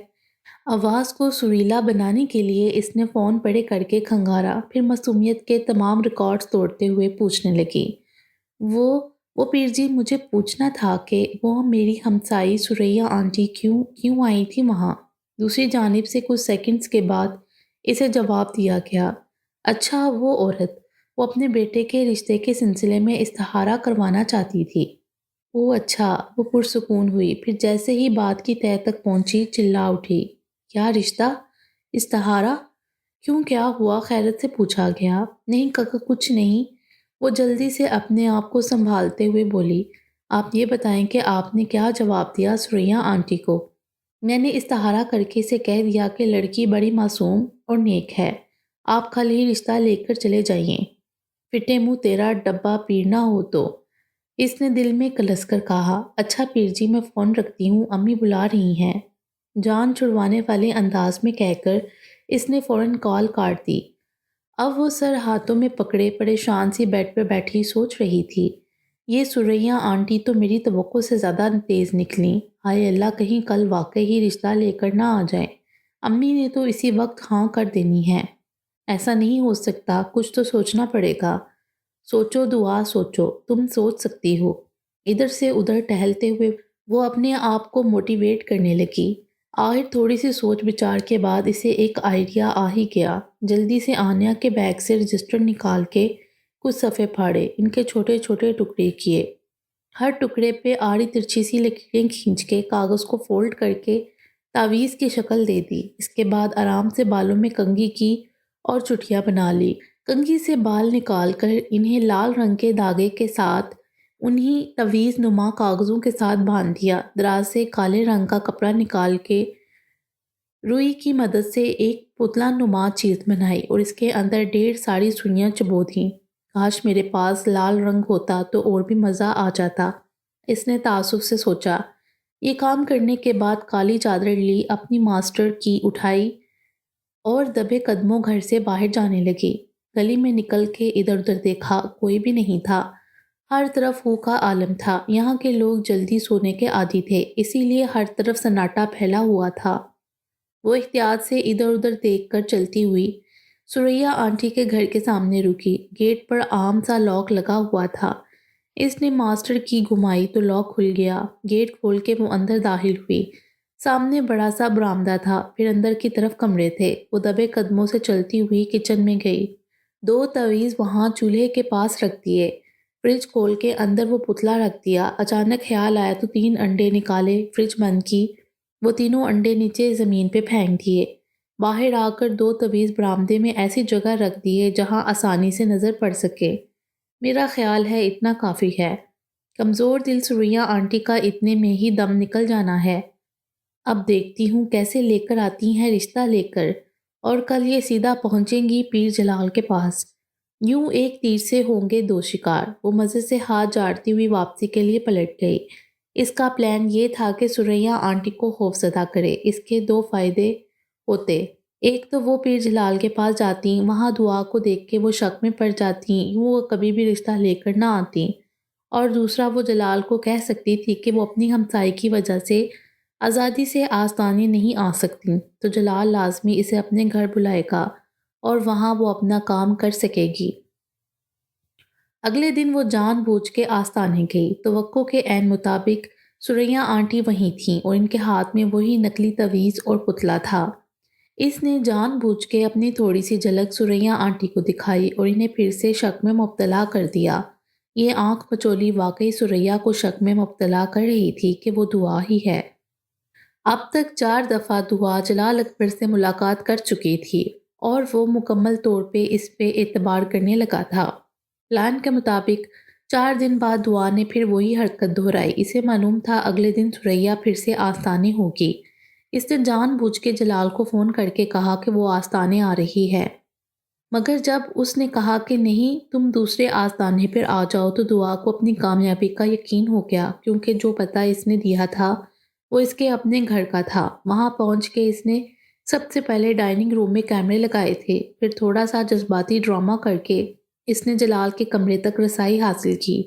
[SPEAKER 1] آواز کو سریلا بنانے کے لیے اس نے فون پڑے کر کے کھنگارا، پھر معصومیت کے تمام ریکارڈز توڑتے ہوئے پوچھنے لگی۔ وہ پیر جی، مجھے پوچھنا تھا کہ وہ میری ہمسائی سریا آنٹی کیوں آئی تھی وہاں؟ دوسری جانب سے کچھ سیکنڈز کے بعد اسے جواب دیا گیا۔ اچھا، وہ عورت، وہ اپنے بیٹے کے رشتے کے سلسلے میں استخارہ کروانا چاہتی تھی۔ او اچھا، وہ پرسکون ہوئی، پھر جیسے ہی بات کی تہہ تک پہنچی چلا اٹھی۔ کیا رشتہ؟ استخارہ؟ کیوں، کیا ہوا؟ خیرت سے پوچھا گیا۔ نہیں کاکا، کچھ نہیں، وہ جلدی سے اپنے آپ کو سنبھالتے ہوئے بولی۔ آپ یہ بتائیں کہ آپ نے کیا جواب دیا سریا آنٹی کو؟ میں نے استخارہ کر کے اسے کہہ دیا کہ لڑکی بڑی معصوم اور نیک ہے، آپ کل ہی رشتہ لے کر چلے جائیں، پھٹے منہ تیرا ڈبہ پیر نہ ہو تو۔ اس نے دل میں کلس کر کہا۔ اچھا پیر جی، میں فون رکھتی ہوں، امی بلا رہی ہیں، جان چھڑوانے والے انداز میں کہہ کر اس نے فوراً کال کاٹ دی۔ اب وہ سر ہاتھوں میں پکڑے پریشان سی بیڈ پر بیٹھی سوچ رہی تھی، یہ سریا آنٹی تو میری توقع سے زیادہ تیز نکلیں۔ ہائے اللہ، کہیں کل واقعی ہی رشتہ لے کر نہ آ جائیں۔ امی نے تو اسی وقت ہاں کر دینی ہے۔ ایسا نہیں ہو سکتا، کچھ تو سوچنا پڑے گا۔ سوچو دعا، سوچو، تم سوچ سکتی ہو۔ ادھر سے ادھر ٹہلتے ہوئے وہ اپنے آپ کو موٹیویٹ کرنے لگی۔ آخر تھوڑی سی سوچ بچار کے بعد اسے ایک آئیڈیا آ ہی گیا۔ جلدی سے آنیا کے بیگ سے رجسٹر نکال کے کچھ صفحے پھاڑے، ان کے چھوٹے چھوٹے ٹکڑے کیے، ہر ٹکڑے پہ آڑی ترچھی سی لکیریں کھینچ کے کاغذ کو فولڈ کر کے تعویذ کی شکل دے دی۔ اس کے بعد آرام سے بالوں میں کنگھی کی اور چٹیاں بنا لی۔ کنگھی سے بال نکال کر انہیں لال رنگ کے دھاگے کے ساتھ انہی تعویذ نما کاغذوں کے ساتھ باندھ دیا۔ دراز سے کالے رنگ کا کپڑا نکال کے روئی کی مدد سے ایک پتلا نما چیز بنائی اور اس کے اندر ڈھیر ساری سوئیاں چبو دیں۔ کاش میرے پاس لال رنگ ہوتا تو اور بھی مزہ آ جاتا، اس نے تعصب سے سوچا۔ یہ کام کرنے کے بعد کالی چادر لی، اپنی ماسٹر کی اٹھائی اور دبے قدموں گھر سے باہر جانے لگی۔ گلی میں نکل کے ادھر ادھر دیکھا، کوئی بھی نہیں تھا۔ ہر طرف ہو کا عالم تھا۔ یہاں کے لوگ جلدی سونے کے عادی تھے، اسی لیے ہر طرف سناٹا پھیلا ہوا تھا۔ وہ احتیاط سے ادھر ادھر دیکھ کر چلتی ہوئی سریا آنٹی کے گھر کے سامنے رکی۔ گیٹ پر عام سا لاک لگا ہوا تھا۔ اس نے ماسٹر کی گھمائی تو لاک کھل گیا۔ گیٹ کھول کے وہ اندر داخل ہوئی۔ سامنے بڑا سا برآمدہ تھا، پھر اندر کی طرف کمرے تھے۔ وہ دبے قدموں سے چلتی ہوئی کچن میں گئی، 2 تعویذ وہاں چولہے کے پاس رکھ دیے، فریج کھول کے اندر وہ پتلا رکھ دیا۔ اچانک خیال آیا تو 3 انڈے نکالے، فریج بند کی، وہ تینوں انڈے نیچے زمین پہ پھینک دیے۔ باہر آ کر 2 تعویذ برآمدے میں ایسی جگہ رکھ دیے جہاں آسانی سے نظر پڑ سکے۔ میرا خیال ہے اتنا کافی ہے۔ کمزور دل سریا آنٹی کا اتنے میں ہی دم نکل جانا ہے۔ اب دیکھتی ہوں کیسے لے کر آتی ہیں رشتہ لے کر، اور کل یہ سیدھا پہنچیں گی پیر جلال کے پاس۔ یوں ایک تیر سے ہوں گے دو شکار۔ وہ مزے سے ہاتھ جاڑتی ہوئی واپسی کے لیے پلٹ گئی۔ اس کا پلان یہ تھا کہ سریا آنٹی کو خوفزدہ کرے۔ اس کے دو فائدے ہوتے۔ ایک تو وہ پیر جلال کے پاس جاتی، وہاں دعا کو دیکھ کے وہ شک میں پڑ جاتی، یوں وہ کبھی بھی رشتہ لے کر نہ آتی، اور دوسرا وہ جلال کو کہہ سکتی تھی کہ وہ اپنی ہمسائی کی وجہ سے آزادی سے آستانے نہیں آ سکتی، تو جلال لازمی اسے اپنے گھر بلائے گا اور وہاں وہ اپنا کام کر سکے گی۔ اگلے دن وہ جان بوجھ کے آستانے گئی۔ توقع کے عین مطابق سریا آنٹی وہیں تھیں اور ان کے ہاتھ میں وہی نکلی تعویذ اور پتلا تھا۔ اس نے جان بوجھ کے اپنی تھوڑی سی جھلک سریا آنٹی کو دکھائی اور انہیں پھر سے شک میں مبتلا کر دیا۔ یہ آنکھ مچولی واقعی سریا کو شک میں مبتلا کر رہی تھی کہ وہ دعا ہی ہے۔ اب تک 4 دفعہ دعا جلال اکبر سے ملاقات کر چکی تھی اور وہ مکمل طور پہ اس پہ اعتبار کرنے لگا تھا۔ پلان کے مطابق 4 دن بعد دعا نے پھر وہی حرکت دہرائی۔ اسے معلوم تھا اگلے دن سریا پھر سے آستانے ہوگی۔ اس نے جان بوجھ کے جلال کو فون کر کے کہا کہ وہ آستانے آ رہی ہے، مگر جب اس نے کہا کہ نہیں تم دوسرے آستانے پر آ جاؤ تو دعا کو اپنی کامیابی کا یقین ہو گیا، کیونکہ جو پتہ اس نے دیا تھا وہ اس کے اپنے گھر کا تھا۔ وہاں پہنچ کے اس نے سب سے پہلے ڈائننگ روم میں کیمرے لگائے تھے، پھر تھوڑا سا جذباتی ڈرامہ کر کے اس نے جلال کے کمرے تک رسائی حاصل کی۔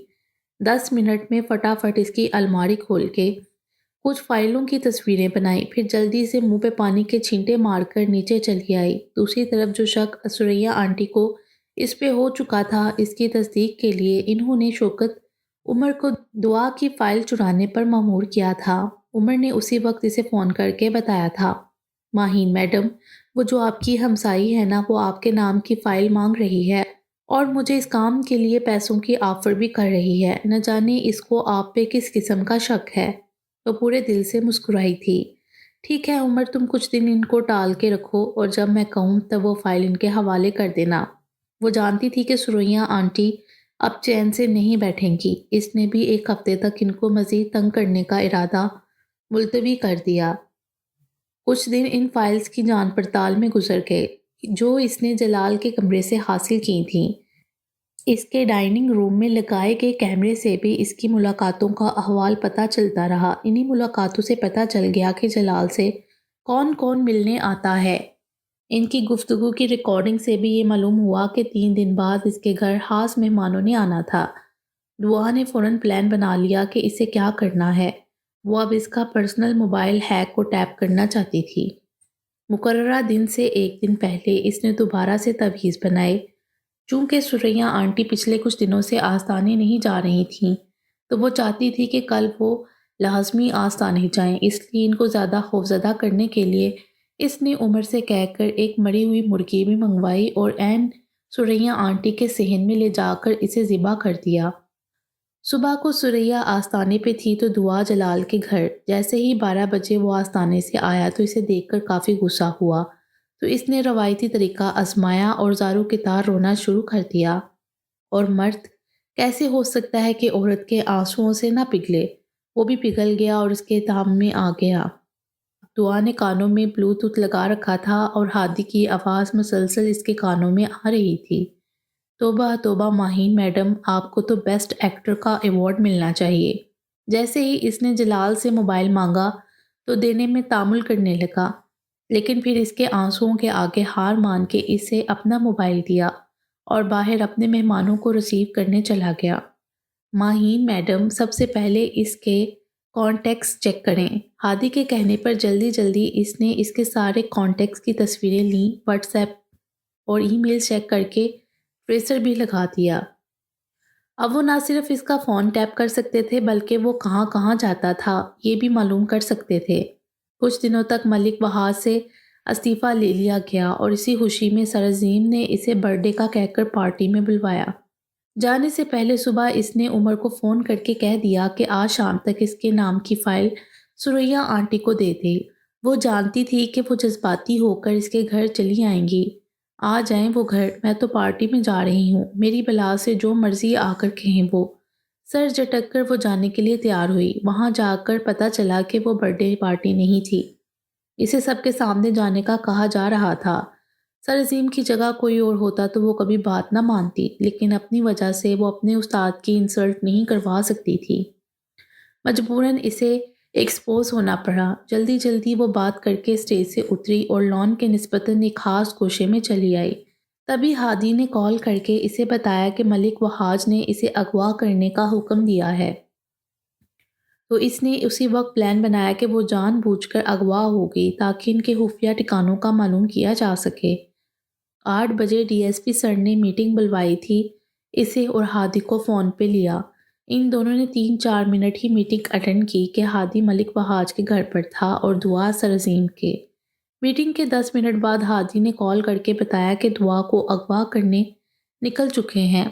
[SPEAKER 1] 10 منٹ میں فٹافٹ اس کی الماری کھول کے کچھ فائلوں کی تصویریں بنائی، پھر جلدی سے منہ پہ پانی کے چھینٹے مار کر نیچے چلی آئی۔ دوسری طرف جو شک سریا آنٹی کو اس پہ ہو چکا تھا، اس کی تصدیق کے لیے انہوں نے شوکت عمر کو دعا کی فائل چرانے پر مامور کیا تھا۔ عمر نے اسی وقت اسے فون کر کے بتایا تھا، ماہین میڈم، وہ جو آپ کی ہمسائی ہے نا، وہ آپ کے نام کی فائل مانگ رہی ہے اور مجھے اس کام کے لیے پیسوں کی آفر بھی کر رہی ہے۔ نہ جانے اس کو آپ پہ کس قسم کا شک ہے۔ تو پورے دل سے مسکرائی تھی۔ ٹھیک ہے عمر، تم کچھ دن ان کو ٹال کے رکھو اور جب میں کہوں تب وہ فائل ان کے حوالے کر دینا۔ وہ جانتی تھی کہ سریا آنٹی اب چین سے نہیں بیٹھیں گی۔ اس نے بھی ایک ہفتے تک ان کو مزید تنگ کرنے کا ارادہ ملتوی کر دیا۔ کچھ دن ان فائلز کی جان پڑتال میں گزر گئے جو اس نے جلال کے کمرے سے حاصل کی تھیں۔ اس کے ڈائننگ روم میں لگائے گئے کیمرے سے بھی اس کی ملاقاتوں کا احوال پتہ چلتا رہا۔ انہی ملاقاتوں سے پتہ چل گیا کہ جلال سے کون کون ملنے آتا ہے۔ ان کی گفتگو کی ریکارڈنگ سے بھی یہ معلوم ہوا کہ 3 دن بعد اس کے گھر خاص مہمانوں نے آنا تھا۔ دعا نے فوراً پلان بنا لیا کہ اسے کیا کرنا ہے۔ وہ اب اس کا پرسنل موبائل ہیک کو ٹیپ کرنا چاہتی تھی۔ مقررہ دن سے ایک دن پہلے اس نے دوبارہ سے تعویذ بنائے۔ چونکہ سریا آنٹی پچھلے کچھ دنوں سے آستانے نہیں جا رہی تھیں، تو وہ چاہتی تھی کہ کل وہ لازمی آستانے جائیں۔ اس لیے ان کو زیادہ خوفزدہ کرنے کے لیے اس نے عمر سے کہہ کر ایک مری ہوئی مرغی بھی منگوائی اور عین سریا آنٹی کے صحن میں لے جا کر اسے ذبح کر دیا۔ صبح کو سریا آستانے پہ تھی تو دعا جلال کے گھر۔ جیسے ہی 12 بجے وہ آستانے سے آیا تو اسے دیکھ کر کافی غصہ ہوا، تو اس نے روایتی طریقہ آزمایا اور زاروں کی طرح رونا شروع کر دیا۔ اور مرد کیسے ہو سکتا ہے کہ عورت کے آنسوؤں سے نہ پگھلے؟ وہ بھی پگھل گیا اور اس کے دام میں آ گیا۔ دعا نے کانوں میں بلوٹوتھ لگا رکھا تھا اور ہادی کی آواز مسلسل اس کے کانوں میں آ رہی تھی۔ توبہ توبہ ماہین میڈم، آپ کو تو بیسٹ ایکٹر کا ایوارڈ ملنا چاہیے۔ جیسے ہی اس نے جلال سے موبائل مانگا تو دینے میں تامل کرنے لگا، لیکن پھر اس کے آنسوؤں کے آگے ہار مان کے اسے اپنا موبائل دیا اور باہر اپنے مہمانوں کو ریسیو کرنے چلا گیا۔ ماہین میڈم، سب سے پہلے اس کے کانٹیکٹس چیک کریں۔ ہادی کے کہنے پر جلدی جلدی اس نے اس کے سارے کانٹیکٹس کی تصویریں لیں، واٹس ایپ اور ای میل چیک کر کے ٹریسر بھی لگا دیا۔ اب وہ نہ صرف اس کا فون ٹیپ کر سکتے تھے بلکہ وہ کہاں کہاں جاتا تھا یہ بھی معلوم کر سکتے تھے۔ کچھ دنوں تک ملک بہار سے استعفیٰ لے لیا گیا اور اسی خوشی میں سرعظیم نے اسے برتھ ڈے کا کہہ کر پارٹی میں بلوایا۔ جانے سے پہلے صبح اس نے عمر کو فون کر کے کہہ دیا کہ آج شام تک اس کے نام کی فائل سریا آنٹی کو دے دے۔ وہ جانتی تھی کہ وہ جذباتی ہو کر اس کے گھر چلی آئیں گی۔ آ جائیں وہ گھر، میں تو پارٹی میں جا رہی ہوں، میری بلا سے جو مرضی آ کر کہیں وہ۔ سر جھٹک کر وہ جانے کے لیے تیار ہوئی۔ وہاں جا کر پتہ چلا کہ وہ برتھ ڈے پارٹی نہیں تھی، اسے سب کے سامنے جانے کا کہا جا رہا تھا۔ سر عظیم کی جگہ کوئی اور ہوتا تو وہ کبھی بات نہ مانتی، لیکن اپنی وجہ سے وہ اپنے استاد کی انسلٹ نہیں کروا سکتی تھی۔ مجبوراً اسے ایکسپوز ہونا پڑا۔ جلدی جلدی وہ بات کر کے اسٹیج سے اتری اور لان کے نسبتاً ایک خاص گوشے میں چلی آئی۔ تبھی ہادی نے کال کر کے اسے بتایا کہ ملک وہاج نے اسے اغوا کرنے کا حکم دیا ہے۔ تو اس نے اسی وقت پلان بنایا کہ وہ جان بوجھ کر اغوا ہوگی تاکہ ان کے خفیہ ٹھکانوں کا معلوم کیا جا سکے۔ 8 بجے ڈی ایس پی سر نے میٹنگ بلوائی تھی، اسے اور ہادی کو فون پہ لیا۔ ان دونوں نے 3-4 منٹ ہی میٹنگ اٹینڈ کی کہ ہادی ملک وہاج کے گھر پر تھا اور دعا سر عظیم کے۔ میٹنگ کے 10 منٹ بعد ہادی نے کال کر کے بتایا کہ دعا کو اغوا کرنے نکل چکے ہیں۔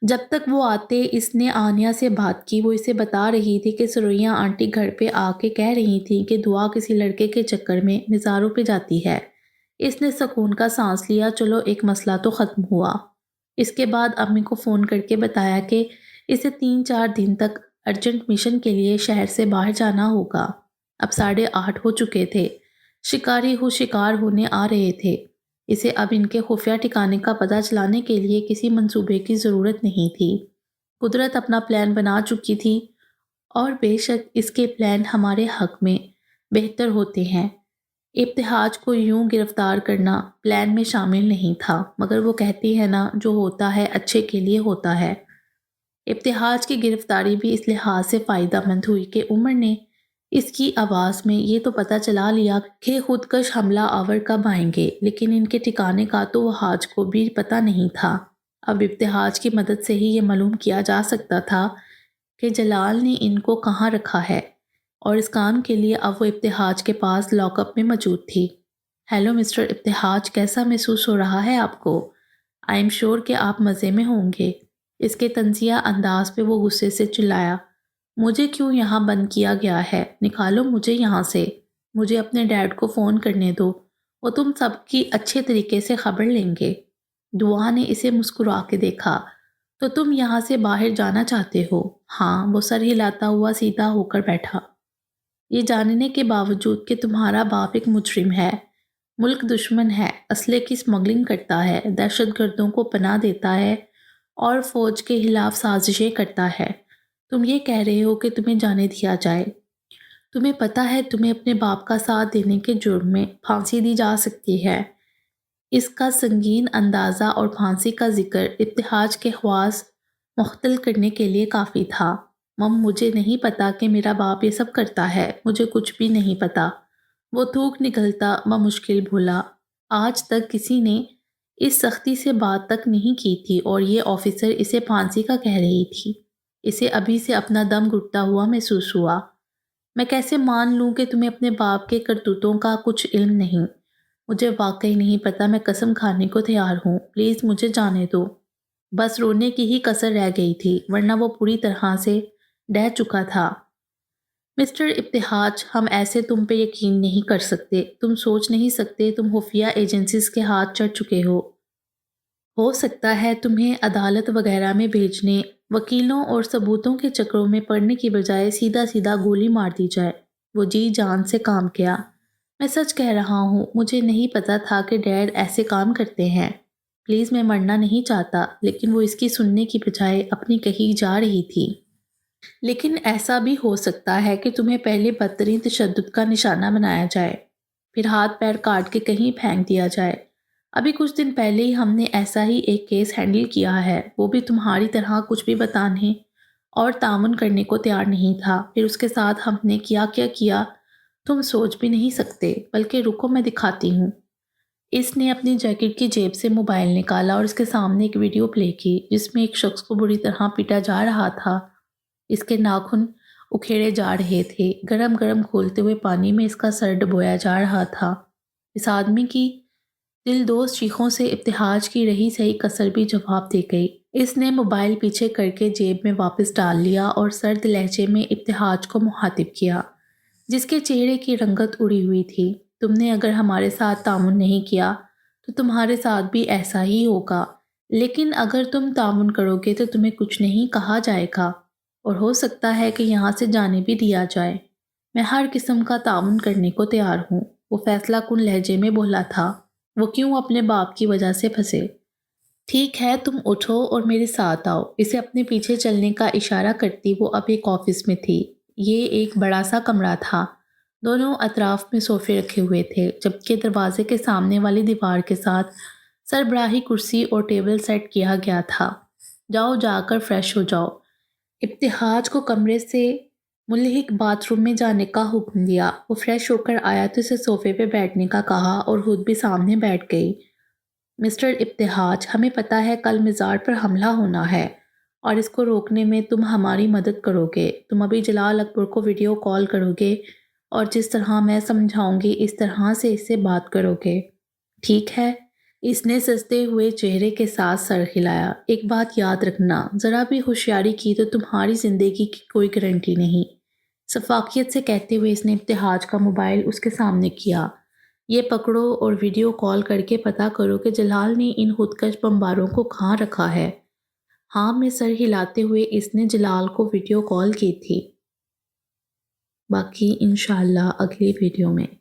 [SPEAKER 1] جب تک وہ آتے اس نے آنیا سے بات کی۔ وہ اسے بتا رہی تھی کہ سریا آنٹی گھر پہ آ کے کہہ رہی تھی کہ دعا کسی لڑکے کے چکر میں مزاروں پہ جاتی ہے۔ اس نے سکون کا سانس لیا، چلو ایک مسئلہ تو ختم ہوا۔ اس کے بعد امی کو فون کر کے بتایا کہ اسے 3-4 دن تک ارجنٹ مشن کے لیے شہر سے باہر جانا ہوگا۔ اب 8:30 ہو چکے تھے، شکاری شکار ہونے آ رہے تھے۔ اسے اب ان کے خفیہ ٹھکانے کا پتہ چلانے کے لیے کسی منصوبے کی ضرورت نہیں تھی۔ قدرت اپنا پلان بنا چکی تھی اور بے شک اس کے پلان ہمارے حق میں بہتر ہوتے ہیں۔ ابتہاج کو یوں گرفتار کرنا پلان میں شامل نہیں تھا، مگر وہ کہتی ہے نا جو ہوتا ہے اچھے کے لیے ہوتا ہے۔ ابتہاج کی گرفتاری بھی اس لحاظ سے فائدہ مند ہوئی کہ عمر نے اس کی آواز میں یہ تو پتہ چلا لیا کہ خودکش حملہ آور کب آئیں گے، لیکن ان کے ٹھکانے کا تو وہاج کو بھی پتہ نہیں تھا۔ اب ابتہاج کی مدد سے ہی یہ معلوم کیا جا سکتا تھا کہ جلال نے ان کو کہاں رکھا ہے، اور اس کام کے لیے اب وہ ابتہاج کے پاس لاک اپ میں موجود تھی۔ ہیلو مسٹر ابتہاج، کیسا محسوس ہو رہا ہے آپ کو؟ آئی ایم شور کہ آپ مزے میں ہوں گے۔ اس کے طنزیہ انداز پہ وہ غصے سے چلایا، مجھے کیوں یہاں بند کیا گیا ہے؟ نکالو مجھے یہاں سے۔ مجھے اپنے ڈیڈ کو فون کرنے دو، وہ تم سب کی اچھے طریقے سے خبر لیں گے۔ دعا نے اسے مسکرا کے دیکھا، تو تم یہاں سے باہر جانا چاہتے ہو؟ ہاں، وہ سر ہلاتا ہوا سیدھا ہو کر بیٹھا۔ یہ جاننے کے باوجود کہ تمہارا باپ ایک مجرم ہے، ملک دشمن ہے، اسلحے کی اسمگلنگ کرتا ہے، دہشت گردوں کو پناہ دیتا ہے اور فوج کے خلاف سازشیں کرتا ہے، تم یہ کہہ رہے ہو کہ تمہیں جانے دیا جائے؟ تمہیں پتہ ہے تمہیں اپنے باپ کا ساتھ دینے کے جرم میں پھانسی دی جا سکتی ہے۔ اس کا سنگین اندازہ اور پھانسی کا ذکر ابتہاج کے خواص مختل کرنے کے لیے کافی تھا۔ مجھے نہیں پتا کہ میرا باپ یہ سب کرتا ہے، مجھے کچھ بھی نہیں پتا، وہ تھوک نکلتا مشکل بولا۔ آج تک کسی نے اس سختی سے بات تک نہیں کی تھی اور یہ آفیسر اسے پھانسی کا کہہ رہی تھی۔ اسے ابھی سے اپنا دم گھٹتا ہوا محسوس ہوا۔ میں کیسے مان لوں کہ تمہیں اپنے باپ کے کرتوتوں کا کچھ علم نہیں؟ مجھے واقعی نہیں پتا، میں قسم کھانے کو تیار ہوں، پلیز مجھے جانے دو۔ بس رونے کی ہی کسر رہ گئی تھی، ورنہ وہ پوری طرح سے ڈہ چکا تھا۔ مسٹر ابتہاج، ہم ایسے تم پہ یقین نہیں کر سکتے، تم سوچ نہیں سکتے، تم خفیہ ایجنسیز کے ہاتھ چڑھ چکے ہو سکتا ہے تمہیں عدالت وغیرہ میں بھیجنے، وکیلوں اور ثبوتوں کے چکروں میں پڑنے کی بجائے سیدھا سیدھا گولی مار دی جائے۔ وہ جی جان سے کام کیا، میں سچ کہہ رہا ہوں، مجھے نہیں پتا تھا کہ ڈیڈ ایسے کام کرتے ہیں۔ پلیز، میں مرنا نہیں چاہتا، لیکن وہ اس کی سننے کی بجائے اپنی کہی جا رہی تھی۔ لیکن ایسا بھی ہو سکتا ہے کہ تمہیں پہلے بدترین تشدد کا نشانہ بنایا جائے، پھر ہاتھ پیر کاٹ کے کہیں پھینک دیا جائے۔ ابھی کچھ دن پہلے ہی ہم نے ایسا ہی ایک کیس ہینڈل کیا ہے، وہ بھی تمہاری طرح کچھ بھی بتانے اور تعاون کرنے کو تیار نہیں تھا۔ پھر اس کے ساتھ ہم نے کیا تم سوچ بھی نہیں سکتے، بلکہ رکو میں دکھاتی ہوں۔ اس نے اپنی جیکٹ کی جیب سے موبائل نکالا اور اس کے سامنے ایک ویڈیو پلے کی جس میں ایک شخص کو بری طرح پیٹا جا رہا تھا۔ اس کے ناخن اکھیڑے جا رہے تھے، گرم گرم کھولتے ہوئے پانی میں اس کا سر ڈبویا جا رہا تھا۔ اس آدمی کی دل دوز چیخوں سے ابتہاج کی رہی سہی کسر بھی جواب دے گئی۔ اس نے موبائل پیچھے کر کے جیب میں واپس ڈال لیا اور سرد لہجے میں ابتہاج کو مخاطب کیا، جس کے چہرے کی رنگت اڑی ہوئی تھی۔ تم نے اگر ہمارے ساتھ تعاون نہیں کیا تو تو تمہارے ساتھ بھی ایسا ہی ہوگا، لیکن اگر تم تعاون کرو گے تو تمہیں کچھ نہیں کہا جائے گا اور ہو سکتا ہے کہ یہاں سے جانے بھی دیا جائے۔ میں ہر قسم کا تعاون کرنے کو تیار ہوں، وہ فیصلہ کن لہجے میں بولا تھا۔ وہ کیوں اپنے باپ کی وجہ سے پھنسے؟ ٹھیک ہے، تم اٹھو اور میرے ساتھ آؤ۔ اسے اپنے پیچھے چلنے کا اشارہ کرتی وہ اب ایک آفس میں تھی۔ یہ ایک بڑا سا کمرہ تھا، دونوں اطراف میں صوفے رکھے ہوئے تھے، جبکہ دروازے کے سامنے والی دیوار کے ساتھ سربراہی کرسی اور ٹیبل سیٹ کیا گیا تھا۔ جاؤ، جا کر فریش ہو جاؤ۔ ابتہاج کو کمرے سے ملحق باتھ روم میں جانے کا حکم دیا۔ وہ فریش ہو کر آیا تو اسے صوفے پہ بیٹھنے کا کہا اور خود بھی سامنے بیٹھ گئی۔ مسٹر ابتہاج، ہمیں پتہ ہے کل مزار پر حملہ ہونا ہے اور اس کو روکنے میں تم ہماری مدد کرو گے۔ تم ابھی جلال اکبر کو ویڈیو کال کرو گے اور جس طرح میں سمجھاؤں گی اس طرح سے اس سے بات کرو گے، ٹھیک ہے؟ اس نے سجدے ہوئے چہرے کے ساتھ سر ہلایا۔ ایک بات یاد رکھنا، ذرا بھی ہوشیاری کی تو تمہاری زندگی کی کوئی گارنٹی نہیں۔ شفافیت سے کہتے ہوئے اس نے ابتہاج کا موبائل اس کے سامنے کیا۔ یہ پکڑو اور ویڈیو کال کر کے پتہ کرو کہ جلال نے ان خودکش بمباروں کو کہاں رکھا ہے۔ ہاں میں سر ہلاتے ہوئے اس نے جلال کو ویڈیو کال کی تھی۔ باقی انشاءاللہ اگلی ویڈیو میں۔